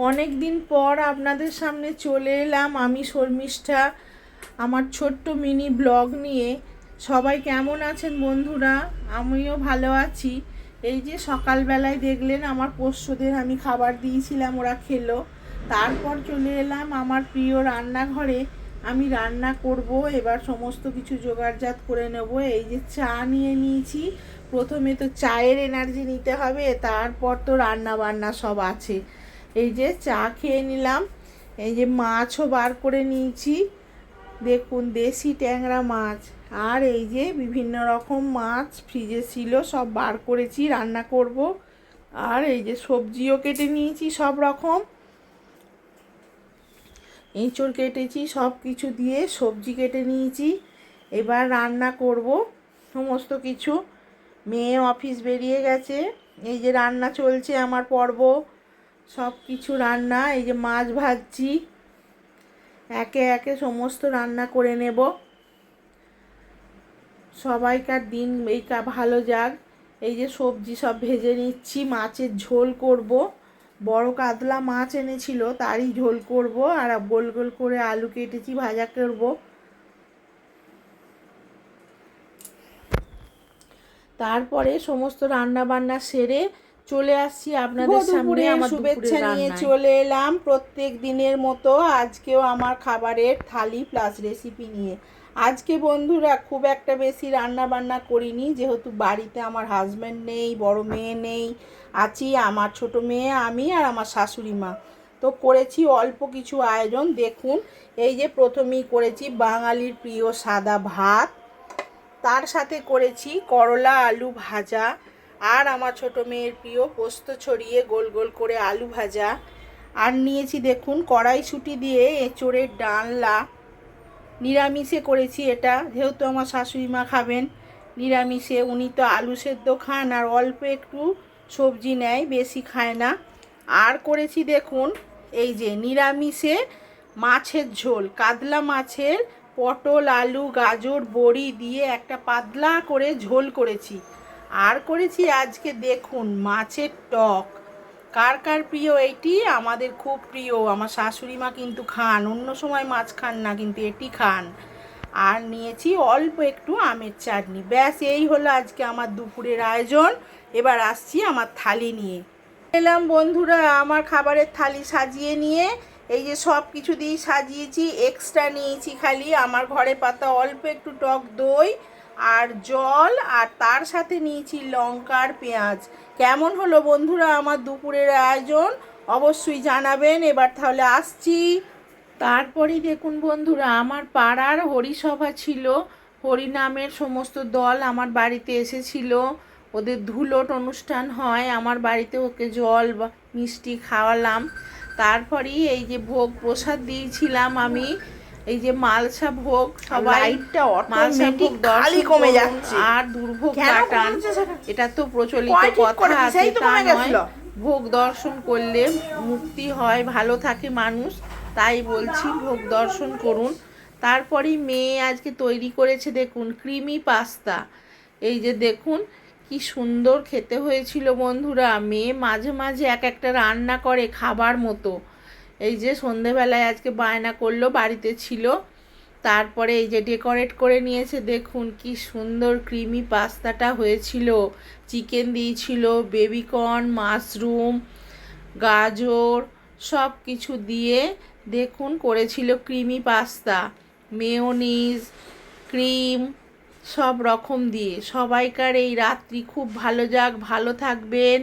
অনেক দিন পর আপনাদের সামনে চলে এলাম আমি শর্মিষ্ঠা আমার ছোট্ট মিনি ব্লগ নিয়ে। সবাই কেমন আছেন বন্ধুরা? আমিও ভালো আছি। এই যে সকালবেলায় দেখলেন আমার পোষ্যদের আমি খাবার দিয়েছিলাম, ওরা খেলো। তারপর চলে এলাম আমার প্রিয় রান্নাঘরে। আমি রান্না করব, এবার সমস্ত কিছু জোগাড়জাত করে নেব। এই যে চা নিয়ে নিয়েছি। প্রথমে তো চায়ের এনার্জি নিতে হবে, তারপর তো রান্না বান্না সব আছে। এই যে চা খেয়ে নিলাম। এই যে মাছও বার করে নিয়েছি, দেখুন দেশি ট্যাংরা মাছ। আর এই যে বিভিন্ন রকম মাছ ফ্রিজে ছিল, সব বার করেছি, রান্না করব। আর এই যে সবজিও কেটে নিয়েছি সব রকম, এঁচড় কেটেছি, সব কিছু দিয়ে সবজি কেটে নিয়েছি। এবার রান্না করব সমস্ত কিছু। মেয়ে অফিস বেরিয়ে গেছে। এই যে রান্না চলছে আমার পর্ব, সব কিছু রান্না। এই যে মাছ ভাজছি, একে একে সমস্ত রান্না করে নেব। সবাইকার দিন এই ভালো যাক। এই যে সবজি সব ভেজে নিচ্ছি, মাছের ঝোল করব। বড় কাতলা মাছ এনেছিল, তারই ঝোল করব। আর গোল গোল করে আলু কেটেছি, ভাজা করব। তারপরে সমস্ত রান্না বান্না সেরে চলে আসছি আপনাদের সামনে আমার শুভেচ্ছা নিয়ে চলে এলাম প্রত্যেক দিনের মতো। আজকেও আমার খাবারের থালি প্লাস রেসিপি নিয়ে। আজকে বন্ধুরা খুব একটা বেশি রান্না বান্না করিনি, যেহেতু বাড়িতে আমার হাজব্যান্ড নেই, বড় মেয়ে নেই, আছি আমার ছোট মেয়ে, আমি আর আমার শাশুড়ি মা। তো করেছি অল্প কিছু আয়োজন। দেখুন, এই যে প্রথমেই করেছি বাঙালির প্রিয় সাদা ভাত, তার সাথে করেছি করলা আলু ভাজা, আর আমার ছোট মেয়ের প্রিয় পোস্ত ছড়িয়ে গোল গোল করে আলু ভাজা। আর নিয়েছি দেখুন কড়াইশুঁটি দিয়ে এঁচোড়ের ডালনা। নিরামিষে করেছি এটা, যেহেতু আমার শাশুড়ি মা খাবেন নিরামিষে। উনি তো আলু সেদ্ধ খান আর অল্প একটু সবজি নেয়, বেশি খায় না। আর করেছি দেখুন এই যে নিরামিষে মাছের ঝোল, কাতলা মাছের পটল আলু গাজর বড়ি দিয়ে একটা পাতলা করে ঝোল করেছি। আর করেছি আজকে দেখুন মাছের টক। কার কার প্রিয় এইটি? আমাদের খুব প্রিয়। আমার শাশুড়ি মা কিন্তু খান, অন্য সময় মাছ খান না, কিন্তু এটি খান। আর নিয়েছি অল্প একটু আমের চাটনি। ব্যাস, এই হলো আজকে আমার দুপুরের আয়োজন। এবার আসছি আমার থালি নিয়ে। এলাম বন্ধুরা আমার খাবারের থালি সাজিয়ে নিয়ে। এই যে সব কিছু দিয়ে সাজিয়েছি, এক্সট্রা নিয়েছি খালি আমার ঘরে পাতা অল্প একটু টক দই আর জল, আর তার সাথে নিয়েছি লঙ্কার পেঁয়াজ। কেমন হলো বন্ধুরা আমার দুপুরের আয়োজন? অবশ্যই জানাবেন। এবার তাহলে আসছি। তারপরেই দেখুন বন্ধুরা আমার পাড়ার হরিসভা ছিল, হরিনামের সমস্ত দল আমার বাড়িতে এসেছিল। ওদের ধুলোট অনুষ্ঠান হয় আমার বাড়িতে, ওকে জল বা মিষ্টি খাওয়ালাম। তারপরেই এই যে ভোগ প্রসাদ দিয়েছিলাম আমি, এই যে মালসা ভোগ। সবাই মালসা ভোগ দর্শন কমে যাচ্ছে আর দুর্ভোগ কাটান, এটা তো প্রচলিত কথা আছে, তা নয়। ভোগ দর্শন করলে মুক্তি হয়, ভালো থাকে মানুষ, তাই বলছি ভোগ দর্শন করুন। তারপরেই মেয়ে আজকে তৈরি করেছে দেখুন ক্রিমি পাস্তা। এই যে দেখুন কি সুন্দর খেতে হয়েছিল বন্ধুরা। মেয়ে মাঝে মাঝে এক একটা রান্না করে খাবার মতো। এই যে সন্ধেবেলায় আজকে বায়না করলো, বাড়িতে ছিল। তারপরে এই যে ডেকোরেট করে নিয়েছে, দেখুন কি সুন্দর ক্রিমি পাস্তাটা হয়েছিল। চিকেন দিয়েছিল, বেবিকর্ন, মাশরুম, গাজর সব কিছু দিয়ে দেখুন করেছিল ক্রিমি পাস্তা, মেয়োনিজ, ক্রিম সব রকম দিয়ে। সবাইকার এই রাত্রি খুব ভালো যাক, ভালো থাকবেন।